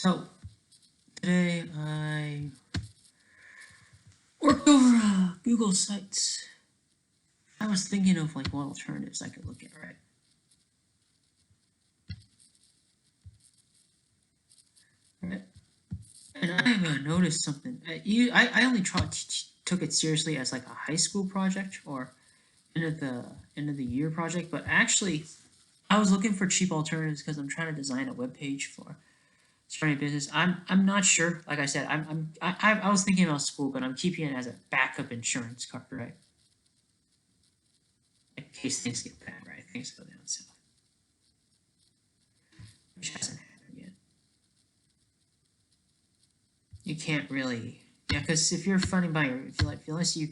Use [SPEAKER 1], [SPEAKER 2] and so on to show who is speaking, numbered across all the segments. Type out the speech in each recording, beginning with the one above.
[SPEAKER 1] So today I worked over Google Sites. I was thinking of like what alternatives I could look at, right? Right. And I noticed something. I only took it seriously as like a high school project or end of the year project, but actually I was looking for cheap alternatives because I'm trying to design a web page for starting a business. I'm not sure. Like I said, I was thinking about school, but I'm keeping it as a backup insurance card, right? In case things get bad, right? Things go down south, which hasn't happened yet. You can't really, yeah, because if you're funding by your, if you like, unless you,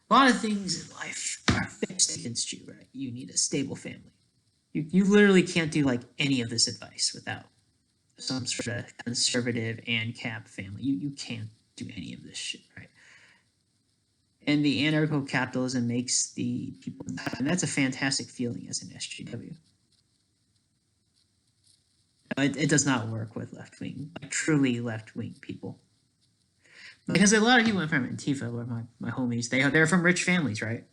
[SPEAKER 1] a lot of things in life are fixed against you, right? You need a stable family. You literally can't do like any of this advice without some sort of conservative and cap family. You can't do any of this shit, right? And the anarcho-capitalism makes the people, and that's a fantastic feeling as an SJW. It does not work with left-wing, like truly left-wing people. Because a lot of people from Antifa, were my homies, they're from rich families, right?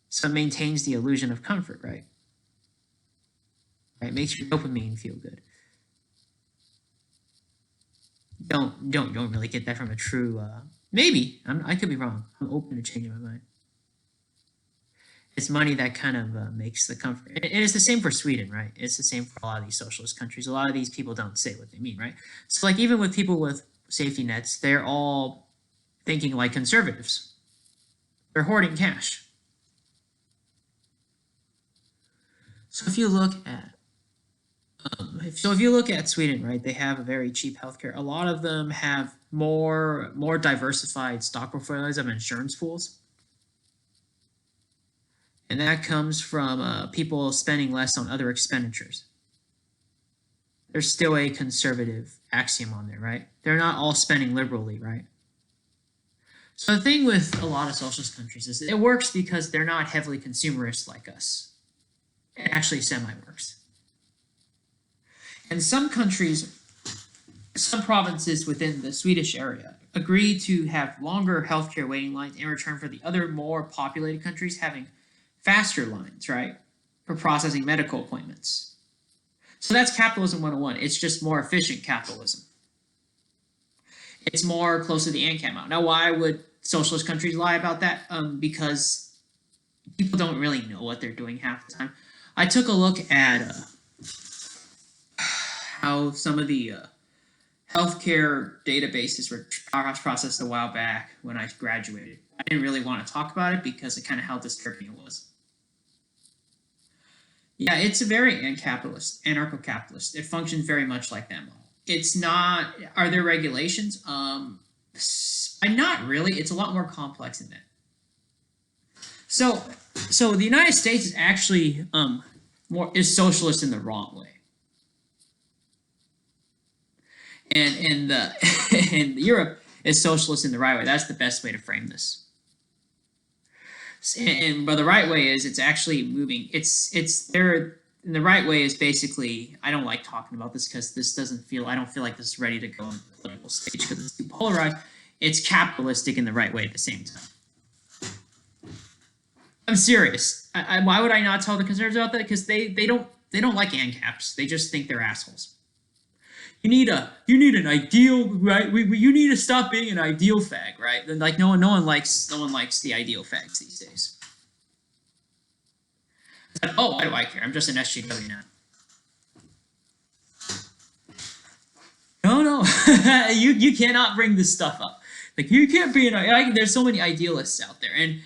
[SPEAKER 1] So it maintains the illusion of comfort, right? Right, makes your dopamine feel good. Don't really get that from a true. Maybe I could be wrong. I'm open to changing my mind. It's money that kind of makes the comfort. And it's the same for Sweden, right? It's the same for a lot of these socialist countries. A lot of these people don't say what they mean, right? So like even with people with safety nets, they're all thinking like conservatives. They're hoarding cash. So if you look at if you look at Sweden, right, they have a very cheap healthcare. A lot of them have more diversified stock portfolios of insurance pools, and that comes from people spending less on other expenditures. There's still a conservative axiom on there, right? They're not all spending liberally, right? So the thing with a lot of socialist countries is it works because they're not heavily consumerist like us. It actually semi-works. And some countries, some provinces within the Swedish area agree to have longer healthcare waiting lines in return for the other more populated countries having faster lines, right? For processing medical appointments. So that's capitalism 101. It's just more efficient capitalism. It's more close to the ANCAP model. Now, why would socialist countries lie about that? Because people don't really know what they're doing half the time. I took a look at how some of the healthcare databases were processed a while back when I graduated. I didn't really want to talk about it because of kind of how disturbing it was. Yeah, it's a very anarcho-capitalist. It functions very much like that model. It's not. Are there regulations? Not really. It's a lot more complex than that. So the United States is actually is socialist in the wrong way. And and Europe is socialist in the right way. That's the best way to frame this. But the right way is it's actually moving. It's there. And the right way is basically. I don't like talking about this because this doesn't feel. I don't feel like this is ready to go on the political stage because it's too polarized. It's capitalistic in the right way at the same time. I'm serious. Why would I not tell the conservatives about that? Because they don't like ANCAPs. They just think they're assholes. You need an ideal, right? You need to stop being an ideal fag, right? Like no one likes the ideal fags these days. Like, oh, why do I care? I'm just an SJW now. No, you cannot bring this stuff up. Like you can't be there's so many idealists out there, and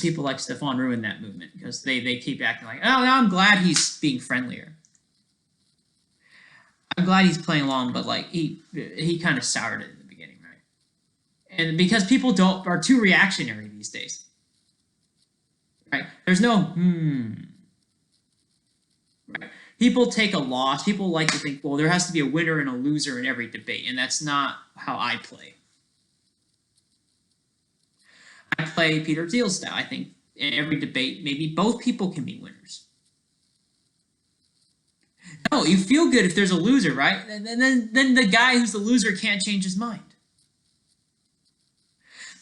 [SPEAKER 1] people like Stefan ruined that movement because they keep acting like, oh, I'm glad he's being friendlier. I'm glad he's playing along, but like he kind of soured it in the beginning, right? And because people are too reactionary these days, right? There's no right? People take a loss. People like to think, well, there has to be a winner and a loser in every debate, and that's not how I play. I play Peter Thiel's style. I think in every debate, maybe both people can be winners. No, you feel good if there's a loser, right? And then the guy who's the loser can't change his mind.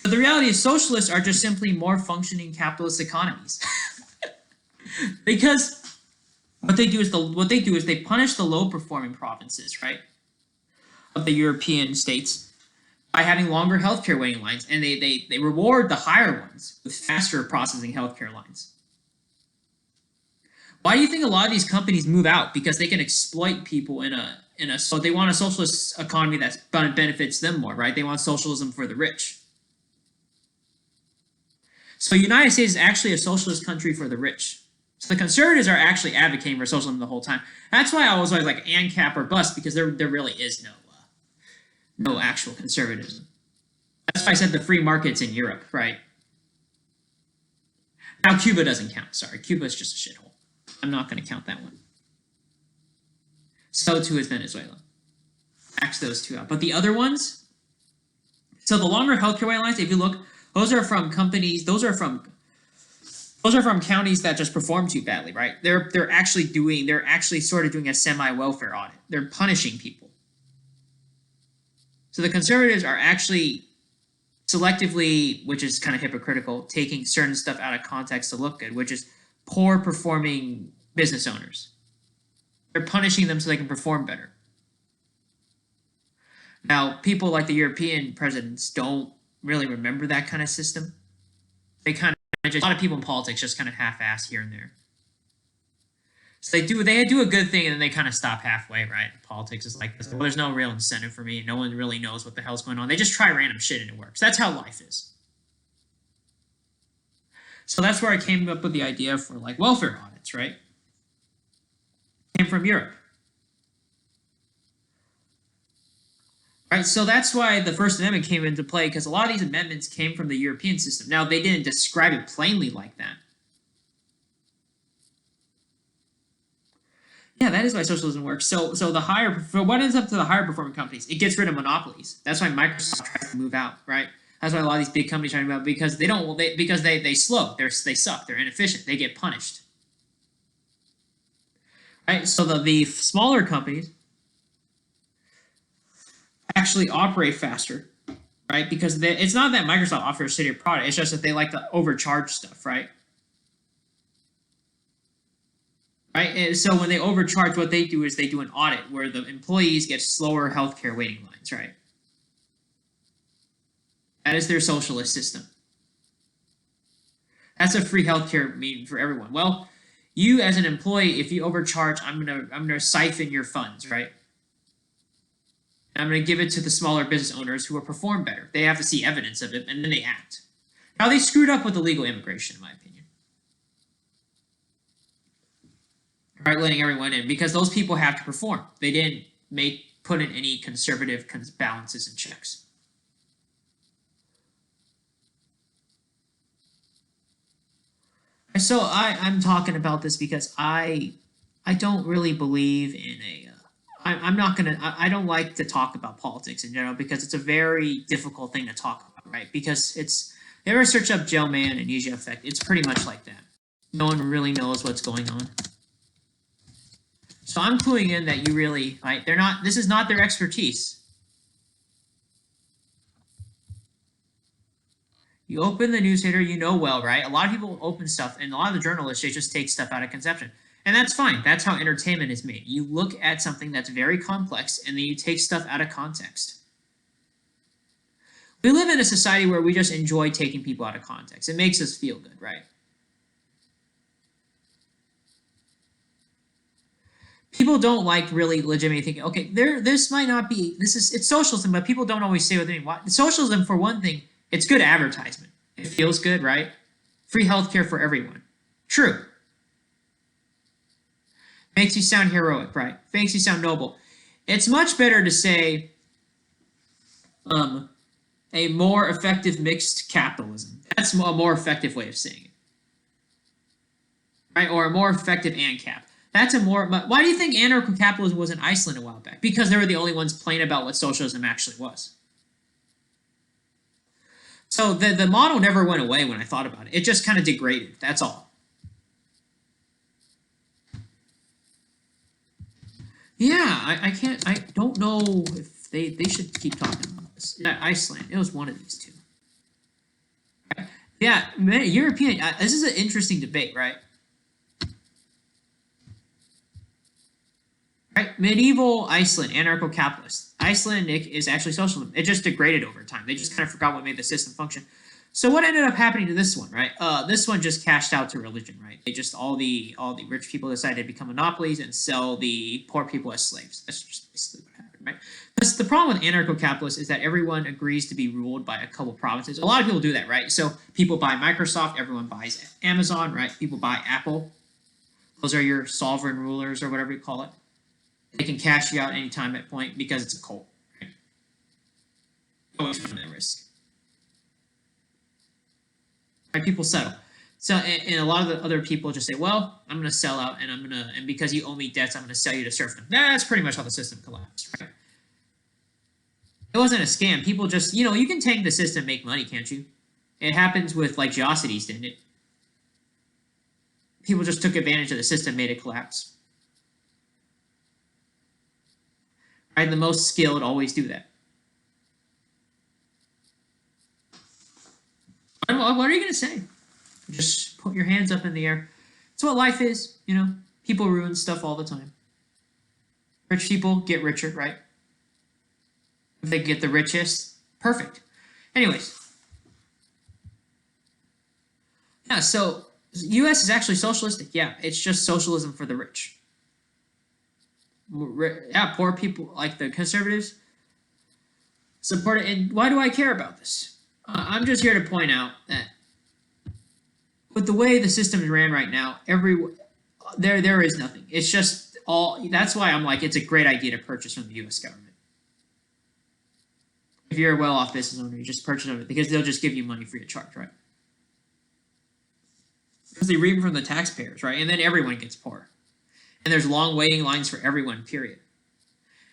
[SPEAKER 1] But the reality is socialists are just simply more functioning capitalist economies. Because what they do is they punish the low performing provinces, right? Of the European states by having longer healthcare waiting lines, and they reward the higher ones with faster processing healthcare lines. Why do you think a lot of these companies move out? Because they can exploit people so they want a socialist economy that benefits them more, right? They want socialism for the rich. So the United States is actually a socialist country for the rich. So the conservatives are actually advocating for socialism the whole time. That's why I was always like ANCAP or bust, because there really is no actual conservatism. That's why I said the free market's in Europe, right? Now Cuba doesn't count. Sorry, Cuba is just a shithole. I'm not going to count that one. So too is Venezuela. Axe those two out. But the other ones, so the longer healthcare wait lines, if you look, those are from companies, those are from counties that just perform too badly, right? They're actually sort of doing a semi-welfare audit. They're punishing people. So the conservatives are actually selectively, which is kind of hypocritical, taking certain stuff out of context to look good, which is poor performing business owners. They're punishing them so they can perform better. Now, people like the European presidents don't really remember that kind of system. They kind of just, a lot of people in politics just kind of half-ass here and there. So they do a good thing and then they kind of stop halfway, right? Politics is like this. Well, there's no real incentive for me. No one really knows what the hell's going on. They just try random shit and it works. That's how life is. So that's where I came up with the idea for like welfare audits, right? Came from Europe. Right, so that's why the First Amendment came into play, because a lot of these amendments came from the European system. Now, they didn't describe it plainly like that. Yeah, that is why socialism works. So what ends up to the higher performing companies? It gets rid of monopolies. That's why Microsoft tries to move out, right? That's why a lot of these big companies try to move out, because they slow. They suck. They're inefficient. They get punished. Right? So the smaller companies actually operate faster, right? Because it's not that Microsoft offers a shittier product. It's just that they like to overcharge stuff, right? Right? And so when they overcharge, what they do is they do an audit where the employees get slower healthcare waiting lines, right? That is their socialist system. That's a free healthcare mean for everyone. Well, you as an employee, if you overcharge, I'm gonna siphon your funds, right? I'm going to give it to the smaller business owners who will perform better. They have to see evidence of it, and then they act. Now, they screwed up with illegal immigration, in my opinion. Right, letting everyone in, because those people have to perform. They didn't put in any conservative balances and checks. So I'm talking about this because I don't really believe in a... I don't like to talk about politics in general because it's a very difficult thing to talk about, right? Because you ever search up Gelman and Asia effect, it's pretty much like that. No one really knows what's going on. So I'm cluing in that you really, right? This is not their expertise. You open the newspaper, you know well, right? A lot of people open stuff, and a lot of the journalists, they just take stuff out of conception. And that's fine. That's how entertainment is made. You look at something that's very complex, and then you take stuff out of context. We live in a society where we just enjoy taking people out of context. It makes us feel good, right? People don't like really legitimately thinking, okay, this might not be, it's socialism, but people don't always say what they mean. Socialism, for one thing, it's good advertisement. It feels good, right? Free healthcare for everyone. True. Makes you sound heroic, right? Makes you sound noble. It's much better to say a more effective mixed capitalism. That's a more effective way of saying it. Right? Or a more effective ANCAP. That's a more... Why do you think anarcho-capitalism was in Iceland a while back? Because they were the only ones playing about what socialism actually was. So the model never went away when I thought about it. It just kind of degraded. That's all. Yeah, I can't. I don't know if they should keep talking about this. Yeah, Iceland. It was one of these two. Yeah, European. This is an interesting debate, right? Right, medieval Iceland, anarcho-capitalist. Iceland is actually socialism. It just degraded over time. They just kind of forgot what made the system function. So what ended up happening to this one, right? This one just cashed out to religion, right? They just all the rich people decided to become monopolies and sell the poor people as slaves. That's just basically what happened, right? That's the problem with anarcho-capitalists is that everyone agrees to be ruled by a couple provinces. A lot of people do that, right? So people buy Microsoft, everyone buys Amazon, right? People buy Apple. Those are your sovereign rulers or whatever you call it. They can cash you out anytime at point because it's a cult. Right? Always run that risk. Right? People settle. So, and a lot of the other people just say, "Well, I'm going to sell out, and and because you owe me debts, I'm going to sell you to serfdom." That's pretty much how the system collapsed. Right? It wasn't a scam. People just, you can tank the system, make money, can't you? It happens with like Geocities, didn't it? People just took advantage of the system, made it collapse. Right? The most skilled always do that. What are you going to say? Just put your hands up in the air. It's what life is, People ruin stuff all the time. Rich people get richer, right? If they get the richest, perfect. Anyways, yeah, so US is actually socialistic. Yeah, it's just socialism for the rich. Yeah, poor people, like the conservatives, support it. And why do I care about this? I'm just here to point out that with the way the system is ran right now, there is nothing. It's just all. That's why I'm like, it's a great idea to purchase from the U.S. government. If you're a well-off business owner, you just purchase it because they'll just give you money free of charge, right? Because they reap from the taxpayers, right? And then everyone gets poor, and there's long waiting lines for everyone. Period.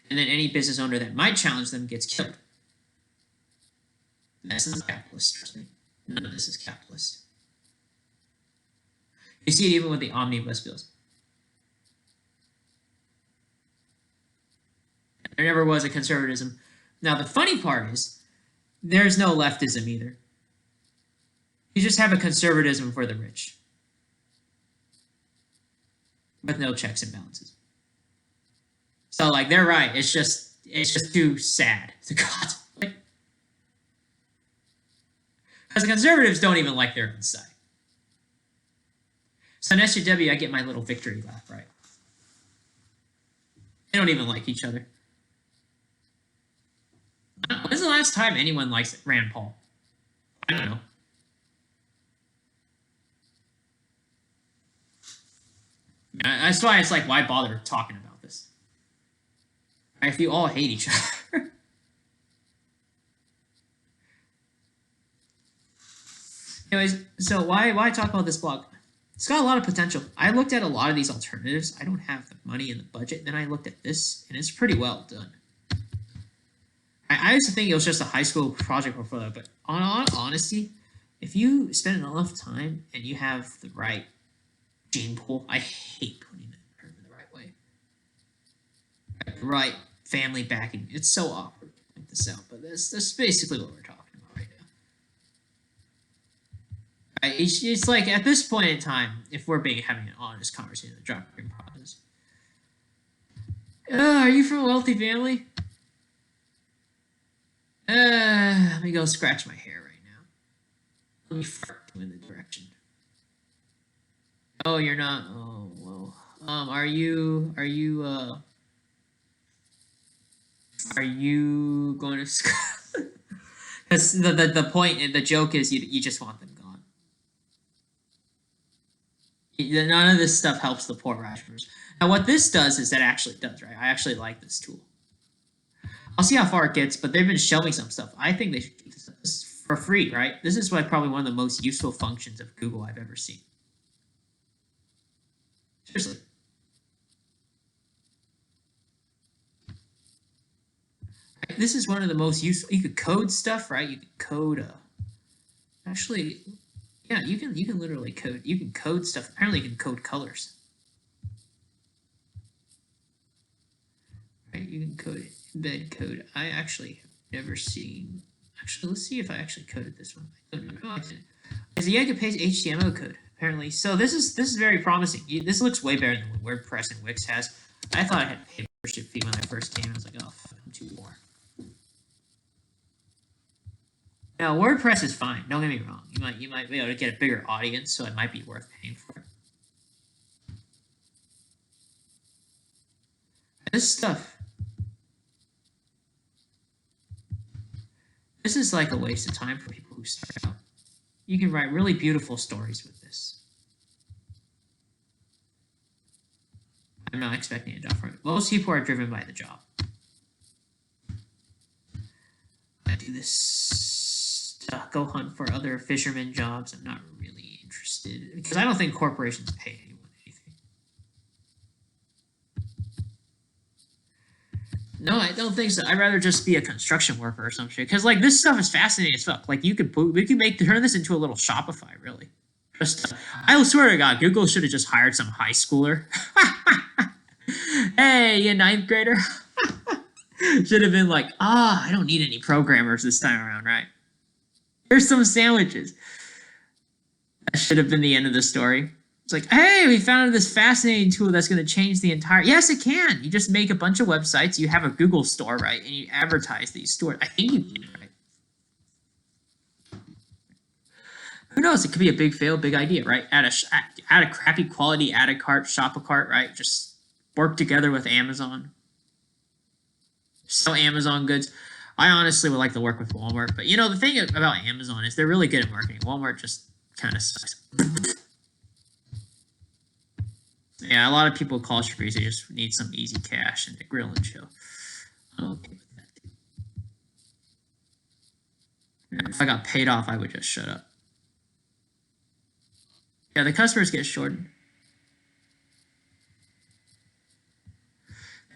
[SPEAKER 1] And then any business owner that might challenge them gets killed. That's not capitalist, trust me. None of this is capitalist. You see it even with the omnibus bills. There never was a conservatism. Now, the funny part is there's no leftism either. You just have a conservatism for the rich with no checks and balances. So, like, they're right. It's just too sad to God. Because the conservatives don't even like their own side. So in SJW, I get my little victory lap, right? They don't even like each other. When's the last time anyone likes Rand Paul? I don't know. That's why it's like, why bother talking about this? If you all hate each other. Anyways, so why talk about this blog? It's got a lot of potential. I looked at a lot of these alternatives. I don't have the money in the budget. Then I looked at this, and it's pretty well done. I used to think it was just a high school project portfolio, but on honesty, if you spend enough time and you have the right gene pool, I hate putting it in the right way. Right family backing. It's so awkward to point this out, but that's basically what we're talking about right now. It's like at this point in time, if we're having an honest conversation, the dropping process. Are you from a wealthy family? Let me go scratch my hair right now. Let me fart in the direction. Oh, you're not. Oh, well. Are you going to school? Because the point and the joke is you just want them gone. None of this stuff helps the poor Rashforders. Now, what this does is that actually does, right? I actually like this tool. I'll see how far it gets, but they've been showing some stuff. I think they should keep this for free, right? This is probably one of the most useful functions of Google I've ever seen. Seriously. This is one of the most useful. You could code stuff, right? You could code. Actually, yeah, you can literally code. You can code stuff. Apparently, you can code colors. code, embed code. I actually have never seen. Actually, let's see if I actually coded this one. I don't know. I didn't. Is the Yanka paste HTML code apparently? So this is very promising. This looks way better than what WordPress and Wix has. I thought I had to pay a membership fee when I first came. I was like, oh, I'm too poor. Now WordPress is fine. Don't get me wrong. You might be able to get a bigger audience, so it might be worth paying for it. This stuff. This is like a waste of time for people who start out. You can write really beautiful stories with this. I'm not expecting a job from it. Most people are driven by the job. I do this to go hunt for other fisherman jobs. I'm not really interested because I don't think corporations pay anyone anything. No, I don't think so. I'd rather just be a construction worker or some shit. Because like this stuff is fascinating as fuck. Like we could turn this into a little Shopify, really. Just I swear to God, Google should have just hired some high schooler. Hey, you ninth grader. Should have been like, I don't need any programmers this time around, right? Here's some sandwiches. That should have been the end of the story. It's like, hey, we found this fascinating tool that's going to change the entire... Yes, it can. You just make a bunch of websites. You have a Google store, right? And you advertise these stores. I think you can, right? Who knows? It could be a big fail, big idea, right? Add a crappy quality ad a cart, shop a cart, right? Just work together with Amazon. Sell Amazon goods. I honestly would like to work with Walmart. But, you know, the thing about Amazon is they're really good at marketing. Walmart just kind of sucks. Yeah, a lot of people call Shrews. They just need some easy cash and to grill and chill. I'm okay with that. If I got paid off, I would just shut up. Yeah, the customers get shorted.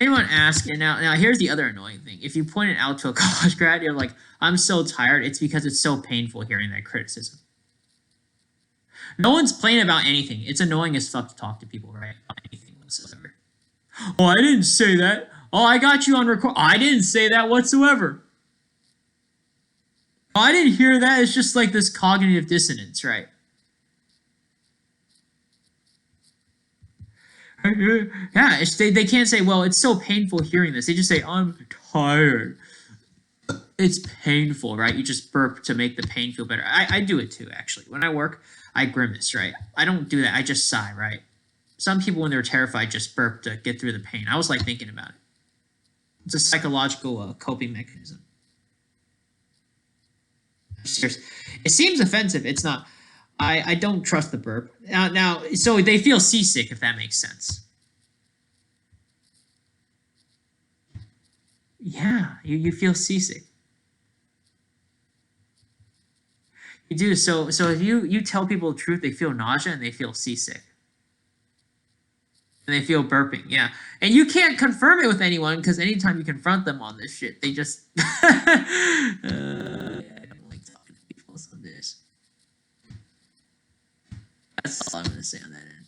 [SPEAKER 1] Anyone ask, and now here's the other annoying thing. If you point it out to a college grad, you're like, I'm so tired. It's because it's so painful hearing that criticism. No one's playing about anything. It's annoying as fuck to talk to people, right? About anything whatsoever. Oh, I didn't say that. Oh, I got you on record. I didn't say that whatsoever. Oh, I didn't hear that. It's just like this cognitive dissonance, right? Yeah, they can't say, well, it's so painful hearing this. They just say, I'm tired. It's painful, right? You just burp to make the pain feel better. I do it too, actually. When I work, I grimace, right? I don't do that. I just sigh, right? Some people, when they're terrified, just burp to get through the pain. I was like thinking about it. It's a psychological coping mechanism. Seriously. It seems offensive. It's not. I don't trust the burp. Now, so they feel seasick, if that makes sense. Yeah, you feel seasick. You do. So if you tell people the truth, they feel nausea and they feel seasick. And they feel burping, yeah. And you can't confirm it with anyone because anytime you confront them on this shit, they just... I don't like talking to people on this. That's all I'm going to say on that end.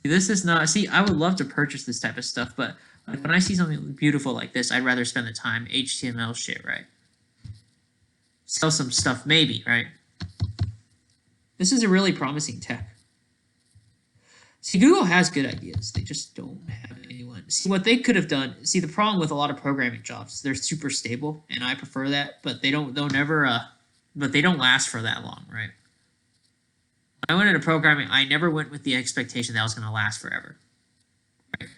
[SPEAKER 1] This is not... See, I would love to purchase this type of stuff, but like, when I see something beautiful like this, I'd rather spend the time HTML shit, right? Sell some stuff, maybe, right? This is a really promising tech. See, Google has good ideas. They just don't have anyone. See, what they could have done... See, the problem with a lot of programming jobs, they're super stable, and I prefer that, but they'll never... but they don't last for that long, right? When I went into programming, I never went with the expectation that I was going to last forever. Right?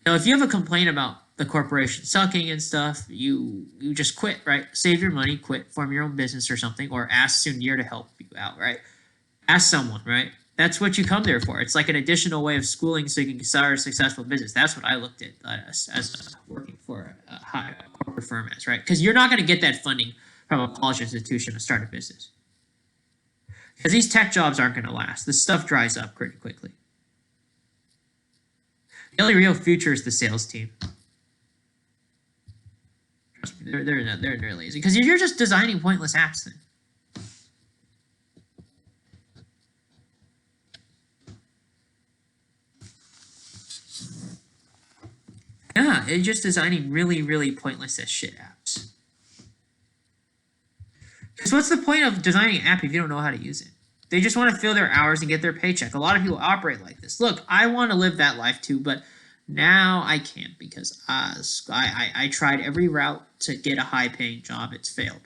[SPEAKER 1] Now, if you have a complaint about the corporation sucking and stuff, you just quit, right? Save your money, quit, form your own business or something, or ask Sunir to help you out, right? Ask someone, right? That's what you come there for. It's like an additional way of schooling so you can start a successful business. That's what I looked at as working for a high corporate firm as, right? Because you're not going to get that funding from a college institution to start a business. Because these tech jobs aren't going to last. This stuff dries up pretty quickly. The only real future is the sales team. Trust me, they're lazy. Because you're just designing pointless apps then. they're just designing really, really pointless as shit apps. Because what's the point of designing an app if you don't know how to use it? They just want to fill their hours and get their paycheck. A lot of people operate like this. Look, I want to live that life too, but now I can't because I tried every route to get a high-paying job. It's failed.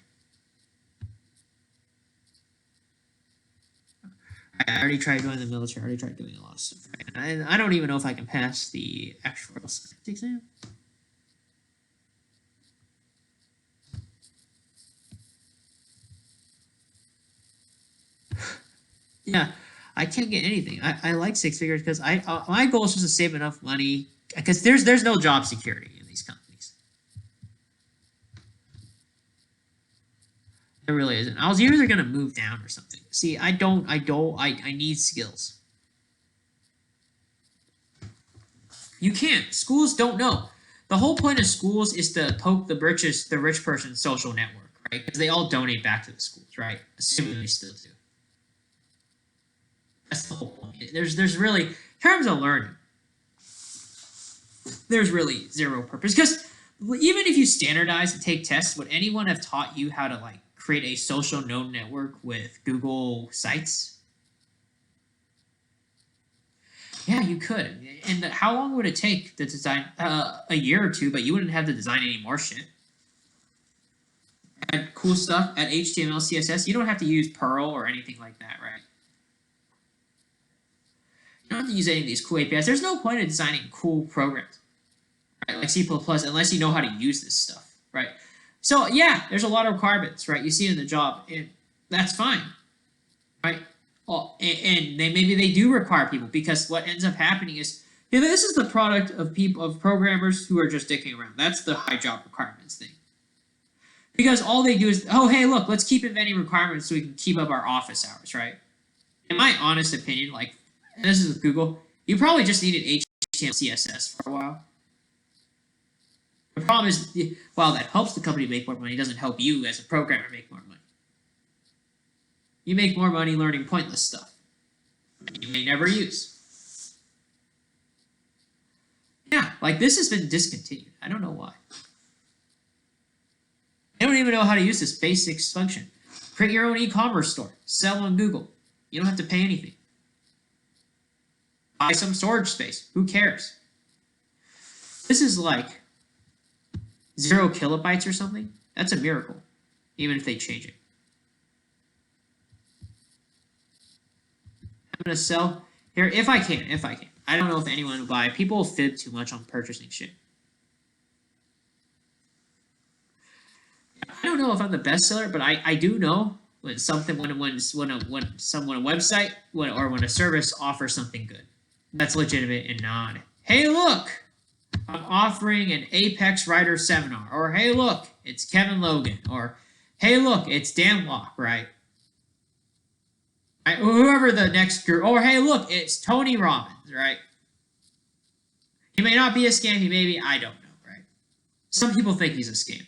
[SPEAKER 1] I already tried joining the military. I already tried doing a lot of stuff. And I don't even know if I can pass the actuarial science exam. Yeah, I can't get anything. I like six figures because my goal is just to save enough money because there's no job security in these companies. There really isn't. I was either gonna move down or something. See, I need skills. You can't. Schools don't know. The whole point of schools is to poke the rich person's social network, right? Because they all donate back to the schools, right? Assuming they still do. That's the whole point. There's really, in terms of learning, there's really zero purpose. Because even if you standardize and take tests, would anyone have taught you how to like create a social node network with Google Sites? Yeah, you could. And how long would it take to design? A year or two, but you wouldn't have to design any more shit. Add cool stuff, add HTML, CSS. You don't have to use Perl or anything like that, right? You don't have to use any of these cool APIs. There's no point in designing cool programs, right? Like C++, unless you know how to use this stuff, right? So yeah, there's a lot of requirements, right? You see it in the job, and that's fine, right? Well, and maybe they do require people because what ends up happening is this is the product of programmers who are just dicking around. That's the high job requirements thing. Because all they do is, oh hey, look, let's keep inventing requirements so we can keep up our office hours, right? In my honest opinion, like. And this is with Google, you probably just needed HTML, CSS for a while. The problem is, while that helps the company make more money, it doesn't help you as a programmer make more money. You make more money learning pointless stuff you may never use. Yeah, like this has been discontinued. I don't know why. They don't even know how to use this basic function. Create your own e-commerce store. Sell on Google. You don't have to pay anything. Buy some storage space. Who cares? This is like 0 kilobytes or something. That's a miracle, even if they change it. I'm going to sell here if I can. I don't know if anyone will buy. People fib too much on purchasing shit. I don't know if I'm the best seller, but I do know when something when a website or when a service offers something good. That's legitimate and not, hey, look, I'm offering an Apex Writer seminar. Or, hey, look, it's Kevin Logan. Or, hey, look, it's Dan Lok, right? Whoever the next group. Or, hey, look, it's Tony Robbins, right? He may not be a scam. He may be, I don't know, right? Some people think he's a scam.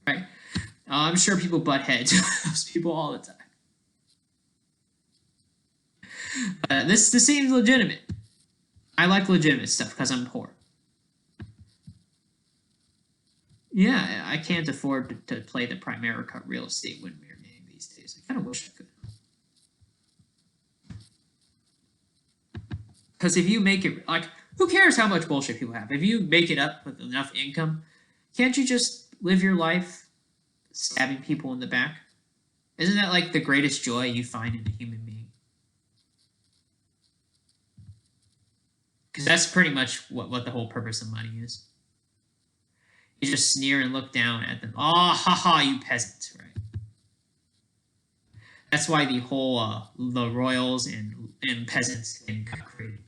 [SPEAKER 1] Right? I'm sure people butt heads to those people all the time. This seems legitimate. I like legitimate stuff because I'm poor. Yeah, I can't afford to play the Primerica real estate windmere game these days. I kind of wish I could. Because if you make it, like, who cares how much bullshit people have? If you make it up with enough income, can't you just live your life stabbing people in the back? Isn't that like the greatest joy you find in a human being? Because that's pretty much what the whole purpose of money is. You just sneer and look down at them. Oh, haha, you peasants, right? That's why the whole the royals and peasants thing got created.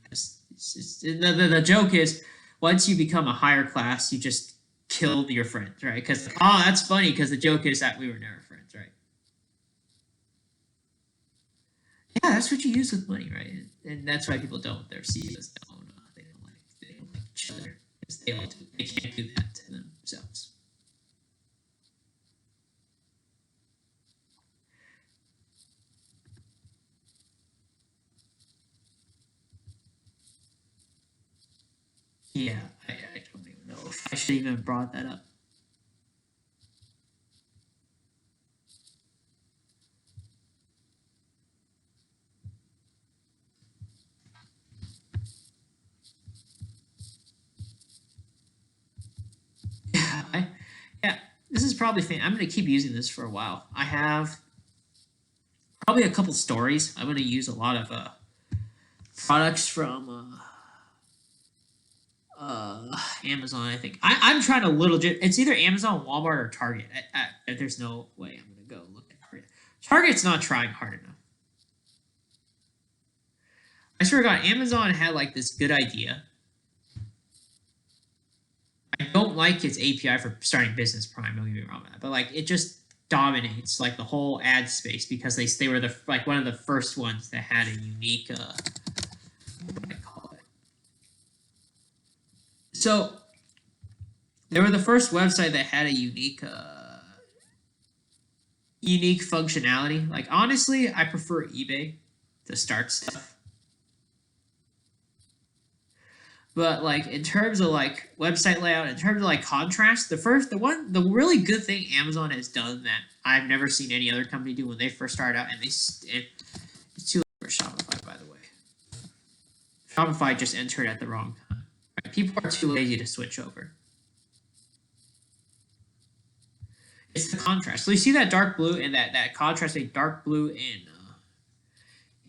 [SPEAKER 1] The joke is, once you become a higher class, you just killed your friends, right? Because, oh, that's funny, because the joke is that we were never friends, right? Yeah, that's what you use with money, right? And that's why people don't. Their CEOs don't. They don't like each other because they can't do that to themselves. Yeah, I don't even know if I should even brought that up. Yeah, yeah. This is probably I'm gonna keep using this for a while. I have probably a couple stories. I'm gonna use a lot of products from Amazon. I think I'm trying to little. It's either Amazon, Walmart, or Target. There's no way I'm gonna go look at Target. Target's not trying hard enough. I swear to God, Amazon had like this good idea. I don't like its API for starting business prime. Don't get me wrong, on that, but like it just dominates like the whole ad space because they were the like one of the first ones that had a unique what do I call it? So they were the first website that had a unique functionality. Like honestly, I prefer eBay to start stuff. But like in terms of like website layout, in terms of like contrast, the really good thing Amazon has done that I've never seen any other company do when they first started out, and it's too late for Shopify, by the way. Shopify just entered at the wrong time. Right? People are too lazy to switch over. It's the contrast. So you see that dark blue and that contrast, a dark blue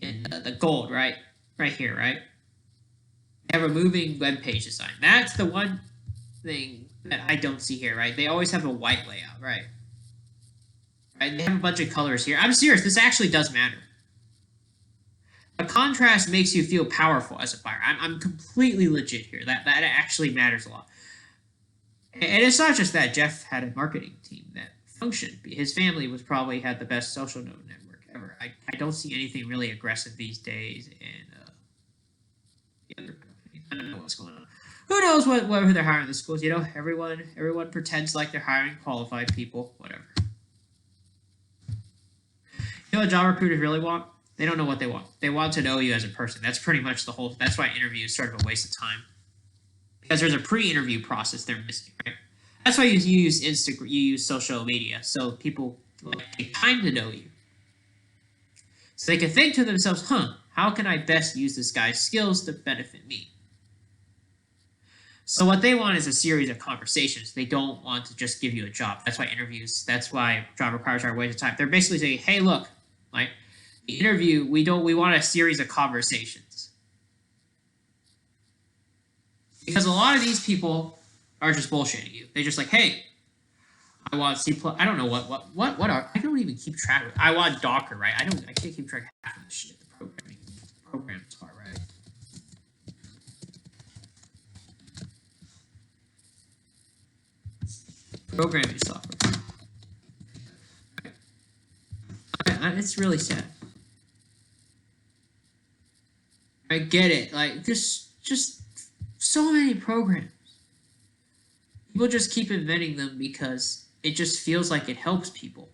[SPEAKER 1] in the gold, right? Right here, right? They have a moving web page design. That's the one thing that I don't see here, right? They always have a white layout, right? Right? They have a bunch of colors here. I'm serious. This actually does matter. A contrast makes you feel powerful as a buyer. I'm completely legit here. That actually matters a lot. And it's not just that. Jeff had a marketing team that functioned. His family was probably had the best social network ever. I don't see anything really aggressive these days in the other companies. I don't know what's going on. Who knows who they're hiring in the schools? You know, everyone pretends like they're hiring qualified people. Whatever. You know what job recruiters really want? They don't know what they want. They want to know you as a person. That's pretty much the whole. That's why interview is sort of a waste of time because there's a pre-interview process they're missing. Right? That's why you use Instagram. You use social media so people take time to know you, so they can think to themselves, "Huh, how can I best use this guy's skills to benefit me?" So what they want is a series of conversations. They don't want to just give you a job. That's why interviews. That's why job requires are a waste of time. They're basically saying, "Hey, look, like." The interview, we want a series of conversations because a lot of these people are just bullshitting you. They're just like, hey, I want C++. I don't know what are I don't even keep track of it. I want Docker, right? I can't keep track of half of the shit. The programs part, right? Programming software. Right. It's really sad. I get it. Like just so many programs. People just keep inventing them because it just feels like it helps people.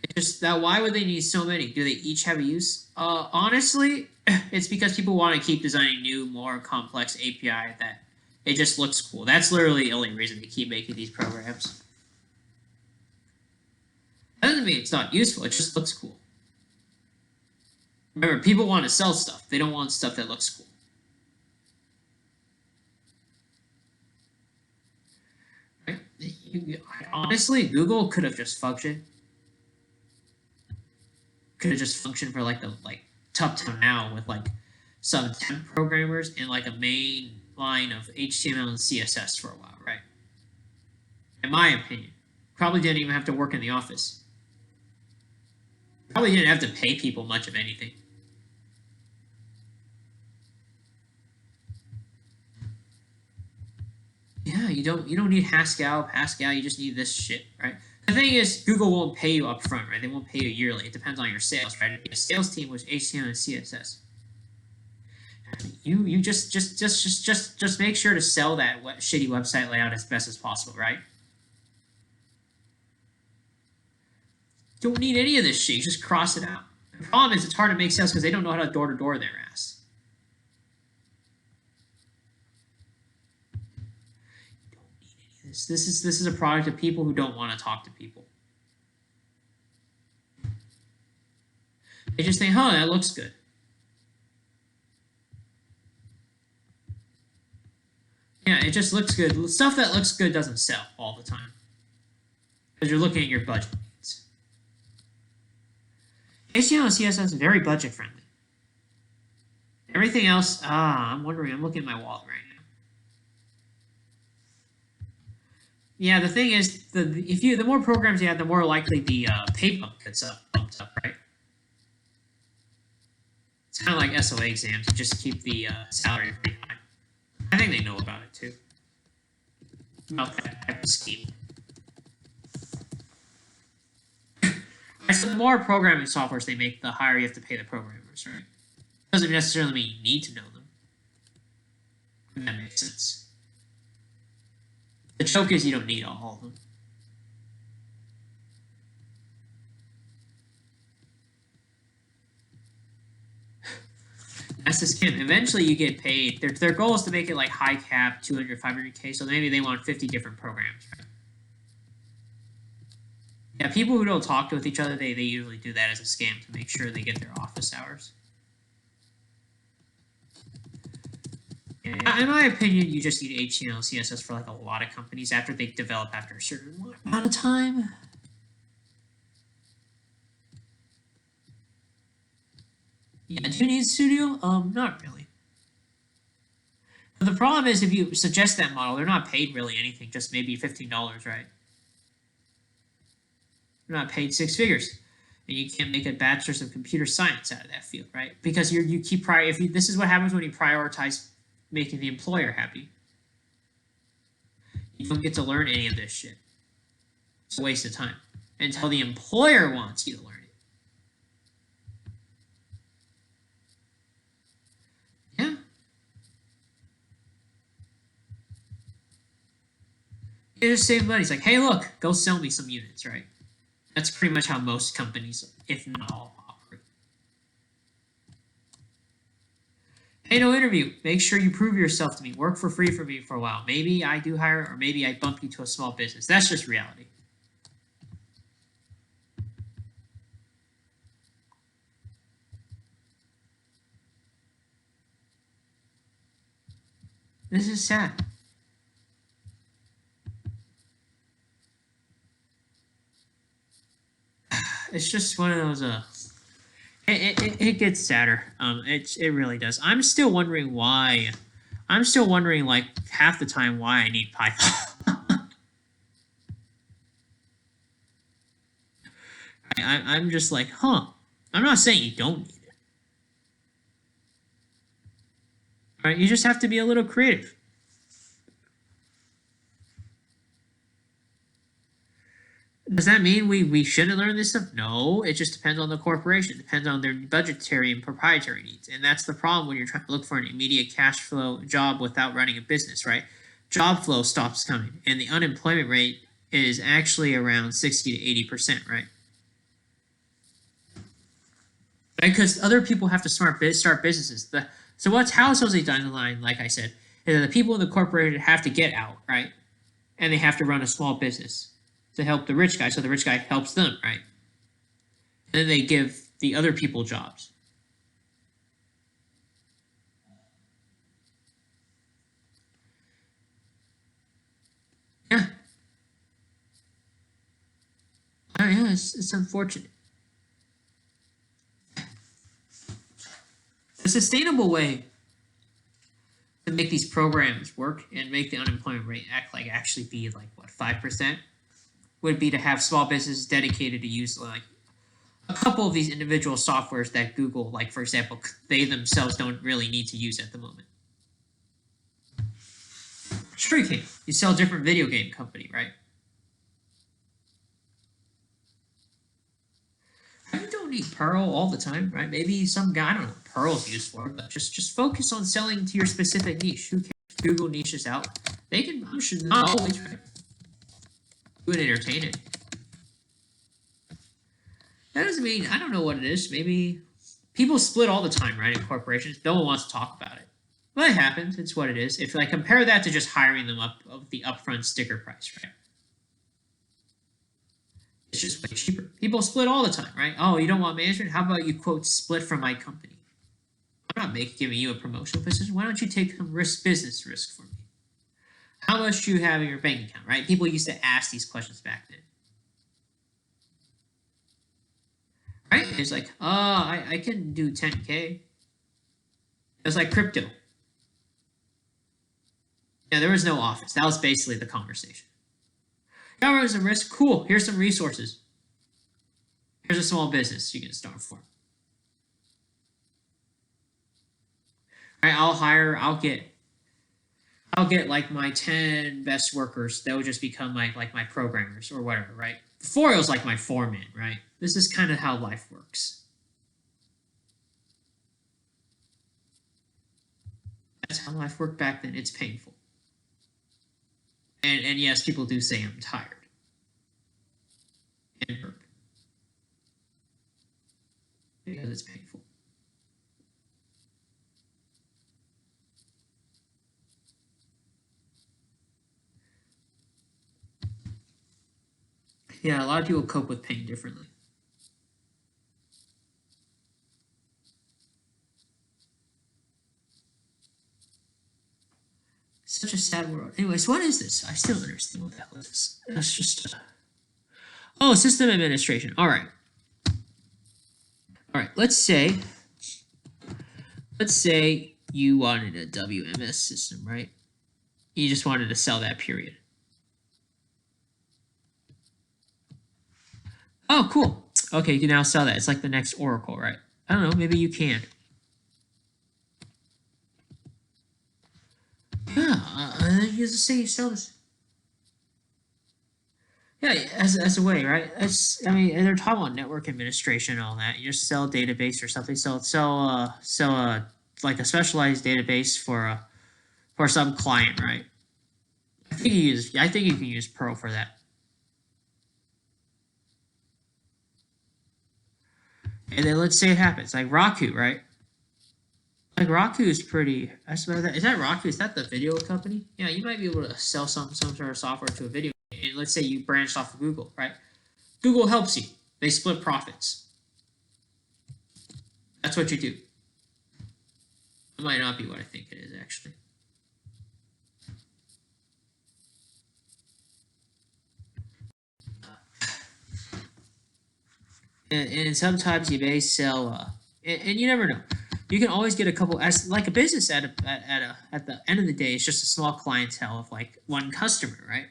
[SPEAKER 1] It just that why would they need so many? Do they each have a use? Honestly, it's because people want to keep designing new, more complex API that it just looks cool. That's literally the only reason they keep making these programs. That doesn't mean it's not useful. It just looks cool. Remember, people want to sell stuff. They don't want stuff that looks cool. Right? Honestly, Google could have just functioned. Could have just functioned for like the Tough Town Now with like some temp programmers and like a main line of HTML and CSS for a while, right? In my opinion, probably didn't even have to work in the office. Probably didn't have to pay people much of anything. Yeah, you don't need Haskell, you just need this shit, right? The thing is, Google won't pay you up front, right? They won't pay you yearly. It depends on your sales, right? If a sales team was HTML and CSS. You just make sure to sell that shitty website layout as best as possible, right? Don't need any of this shit. You just cross it out. The problem is it's hard to make sales because they don't know how to door-to-door their ass. This is a product of people who don't want to talk to people. They just think, "Oh, that looks good." Yeah, it just looks good. Stuff that looks good doesn't sell all the time because you're looking at your budget needs. HTML and CSS is very budget friendly. Everything else, I'm wondering. I'm looking at my wallet right now. Yeah, the thing is, the more programs you have, the more likely the pay bump gets bumped up, right? It's kind of like SOA exams. You just keep the salary pretty high. I think they know about it too. About that type of scheme. So the more programming softwares they make, the higher you have to pay the programmers, right? Doesn't necessarily mean you need to know them. If that makes sense. The joke is you don't need all of them. That's the scam. Eventually you get paid. Their goal is to make it like high cap, 200, 500K. So maybe they want 50 different programs, right? Yeah, people who don't talk with each other, they usually do that as a scam to make sure they get their office hours. Yeah, in my opinion, you just need HTML, CSS for like a lot of companies after they develop after a certain amount of time. Yeah, do you need Studio? Not really. But the problem is if you suggest that model, they're not paid really anything, just maybe $15, right? They're not paid six figures. And you can't make a bachelor's of computer science out of that field, right? Because you keep this is what happens when you prioritize making the employer happy. You don't get to learn any of this shit. It's a waste of time. Until the employer wants you to learn it. Yeah. You just save money. It's like, hey, look, go sell me some units, right? That's pretty much how most companies, if not all, operate. Hey, no interview. Make sure you prove yourself to me. Work for free for me for a while. Maybe I do hire, or maybe I bump you to a small business. That's just reality. This is sad. It's just one of those it gets sadder. It really does. I'm still wondering why. I'm still wondering like half the time why I need Python. I'm just like, huh. I'm not saying you don't need it. All right, you just have to be a little creative. Does that mean we shouldn't learn this stuff? No, it just depends on the corporation. It depends on their budgetary and proprietary needs. And that's the problem when you're trying to look for an immediate cash flow job without running a business, right? Job flow stops coming, and the unemployment rate is actually around 60 to 80%, right? Because other people have to start businesses. So how is Jose down the line, like I said, is that the people in the corporation have to get out, right? And they have to run a small business to help the rich guy, so the rich guy helps them, right? And then they give the other people jobs. Yeah. Yeah, it's unfortunate. A sustainable way to make these programs work and make the unemployment rate actually be like what 5%? Would be to have small businesses dedicated to use like a couple of these individual softwares that Google, like for example, they themselves don't really need to use at the moment. Sure you can. You sell a different video game company, right? You don't need Perl all the time, right? Maybe some guy, I don't know what Perl's used for, but just focus on selling to your specific niche. Who cares? Google niches out. They can, I'm sure, not always, right? Do it entertain it. That doesn't mean, I don't know what it is. Maybe people split all the time, right? In corporations, no one wants to talk about it. Well, it happens. It's what it is. If I compare that to just hiring them up of the upfront sticker price, right? It's just way cheaper. People split all the time, right? Oh, you don't want management? How about you quote split from my company? I'm not giving you a promotional position. Why don't you take some business risk for me? How much do you have in your bank account, right? People used to ask these questions back then. Right? It's like, I can do 10K. It was like crypto. Yeah, there was no office. That was basically the conversation. Yeah, there was a risk. Cool. Here's some resources. Here's a small business you can start for. Right, I'll get like my 10 best workers. They'll just become my programmers or whatever, right? Before it was like my foreman, right? This is kind of how life works. That's how life worked back then. It's painful. And yes, people do say I'm tired and hurt because it's painful. Yeah, a lot of people cope with pain differently. Such a sad world. Anyways, what is this? I still don't understand what the hell is this. That's just oh, system administration. All right. All right. Let's say you wanted a WMS system, right? You just wanted to sell that period. Oh, cool. Okay, you can now sell that. It's like the next Oracle, right? I don't know. Maybe you can. Yeah, you just say you sell this. Yeah, as a way, right? I mean, they're talking about network administration and all that. You just sell a database or something. Sell like a specialized database for some client, right? I think you can use Perl for that. And then let's say it happens, like Roku, right? Like Roku is pretty. I swear that is that Roku. Is that the video company? Yeah, you might be able to sell some sort of software to a video. And let's say you branched off of Google, right? Google helps you. They split profits. That's what you do. It might not be what I think it is actually. And sometimes you may sell, and you never know. You can always get a couple as like a business at the end of the day. It's just a small clientele of like one customer, right?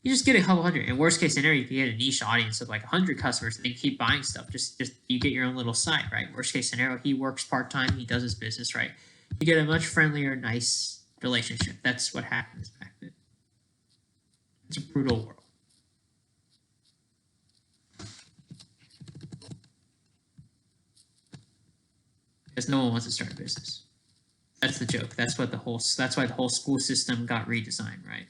[SPEAKER 1] You just get a couple hundred. In worst case scenario, you can get a niche audience of like 100 customers, and they keep buying stuff. Just you get your own little site, right? Worst case scenario, he works part time, he does his business, right? You get a much friendlier, nice relationship. That's what happens back then. It's a brutal world. Because no one wants to start a business. That's the joke. That's why the whole school system got redesigned, right?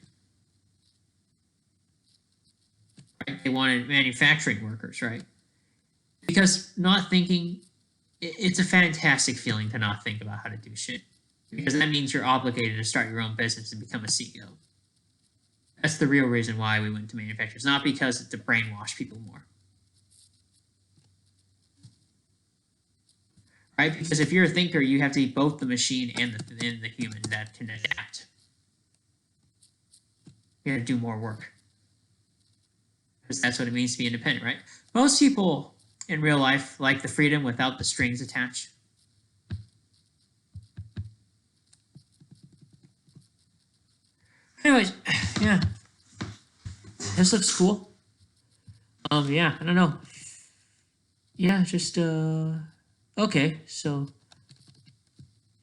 [SPEAKER 1] Right? They wanted manufacturing workers, right? Because not thinking, it's a fantastic feeling to not think about how to do shit. Because that means you're obligated to start your own business and become a CEO. That's the real reason why we went to manufacturers, not because to brainwash people more. Right? Because if you're a thinker, you have to be both the machine and the human that can adapt. You got to do more work. Because that's what it means to be independent, right? Most people in real life like the freedom without the strings attached. Anyways, yeah. This looks cool. Yeah, I don't know. Yeah, just okay, so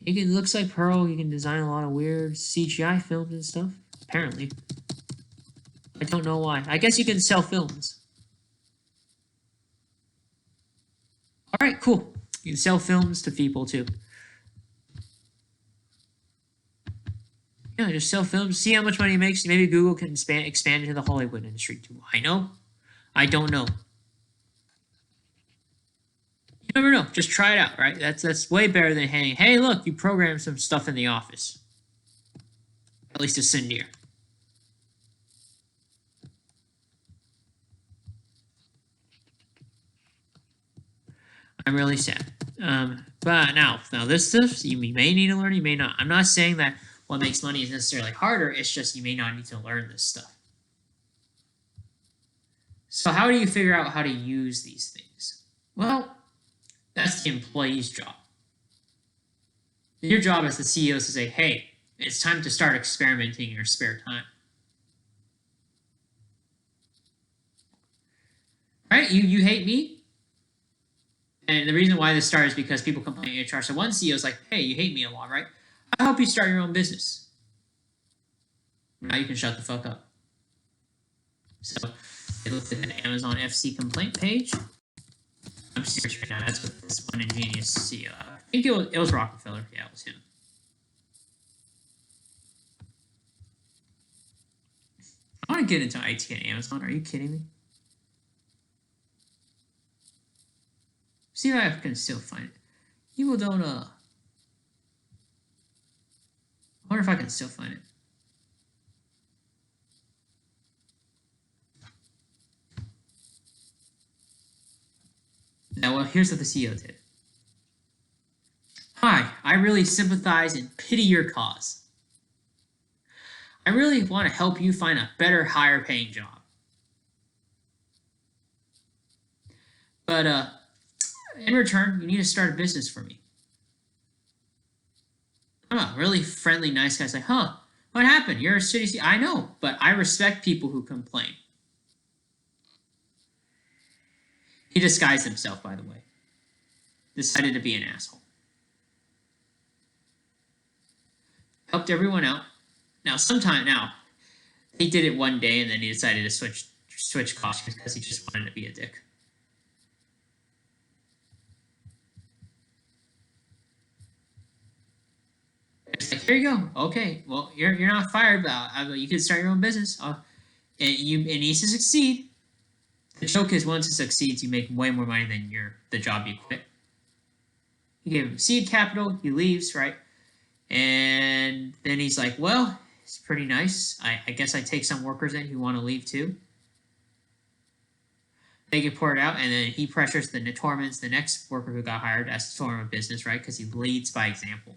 [SPEAKER 1] it looks like Perl. You can design a lot of weird CGI films and stuff. Apparently, I don't know why. I guess you can sell films. All right, cool. You can sell films to people too. Yeah, just sell films. See how much money it makes. Maybe Google can expand into the Hollywood industry too. I know. I don't know. You never know. Just try it out, right? That's way better than hey, look, you programmed some stuff in the office. At least to send here. I'm really sad. But now this stuff you may need to learn, you may not. I'm not saying that what makes money is necessarily harder. It's just you may not need to learn this stuff. So how do you figure out how to use these things? Well, that's the employee's job. Your job as the CEO is to say, hey, it's time to start experimenting in your spare time. Right? You hate me? And the reason why this started is because people complain in HR. So one CEO is like, hey, you hate me a lot, right? I'll help you start your own business. Now you can shut the fuck up. So they looked at the Amazon FC complaint page. I'm serious right now. That's what this one ingenious CEO. I think it was Rockefeller. Yeah, it was him. I want to get into IT at Amazon. Are you kidding me? See if I can still find it. People don't. I wonder if I can still find it. Now, well, here's what the CEO did. Hi, I really sympathize and pity your cause. I really want to help you find a better, higher paying job. But in return, you need to start a business for me. I'm a really friendly, nice guy. It's like, huh, what happened? You're a city CEO. I know, but I respect people who complain. He disguised himself, by the way. Decided to be an asshole. Helped everyone out. Now, he did it one day and then he decided to switch costumes because he just wanted to be a dick. It's like, here you go. Okay, well, you're not fired, but you can start your own business. And it needs to succeed. The joke is, once it succeeds, you make way more money than the job you quit. You give him seed capital. He leaves, right? And then he's like, well, it's pretty nice. I guess I take some workers in who want to leave too. They get poured out, and then he pressures the Tormans, the next worker who got hired, as to form a business, right? Because he leads by example.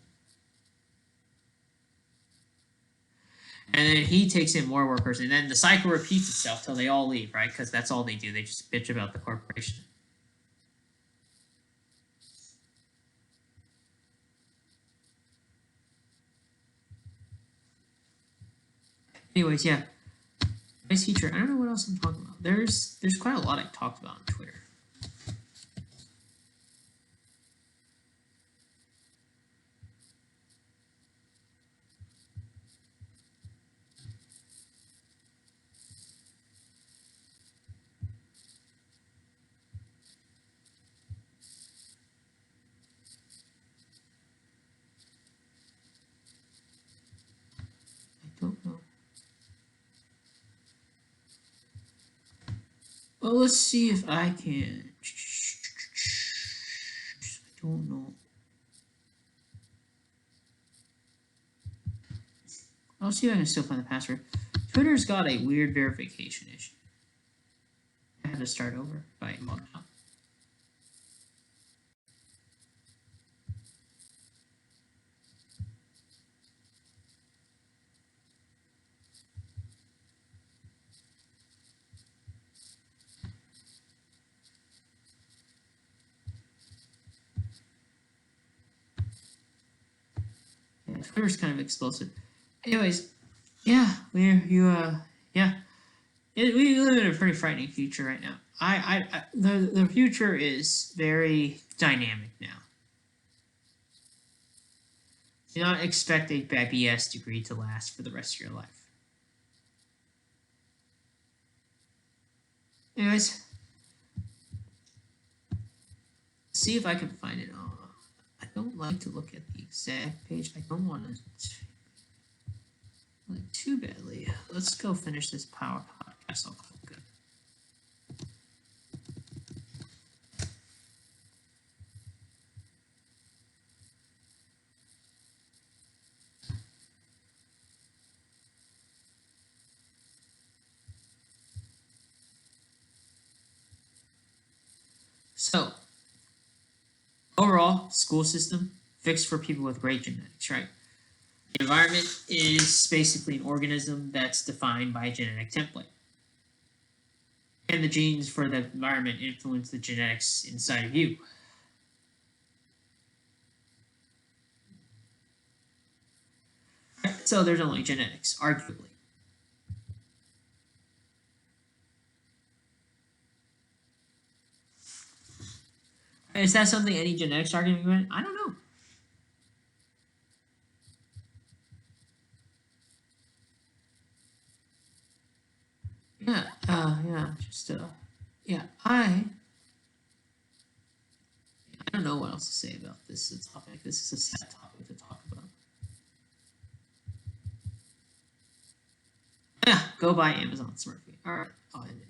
[SPEAKER 1] And then he takes in more workers, and then the cycle repeats itself till they all leave, right? Because that's all they do. They just bitch about the corporation. Anyways, yeah. Nice feature. I don't know what else I'm talking about. There's quite a lot I talked about on Twitter. I don't know. Well, let's see if I can. I don't know. I'll see if I can still find the password. Twitter's got a weird verification issue. I had to start over by logging out. Yeah, Twitter's kind of explosive. Anyways, yeah, we live in a pretty frightening future right now. The future is very dynamic now. Do not expect a BS degree to last for the rest of your life. Anyways, see if I can find it. I don't like to look at the exact page. I don't want to too badly. Let's go finish this power podcast. I'll call it good. overall, school system fixed for people with great genetics, right? The environment is basically an organism that's defined by a genetic template. And the genes for the environment influence the genetics inside of you. So there's only genetics, arguably. Is that something any genetics argument went? I don't know. Yeah, I don't know what else to say about this topic. This is a sad topic to talk about. Yeah, go buy Amazon Smart TV. All right, I'll end it.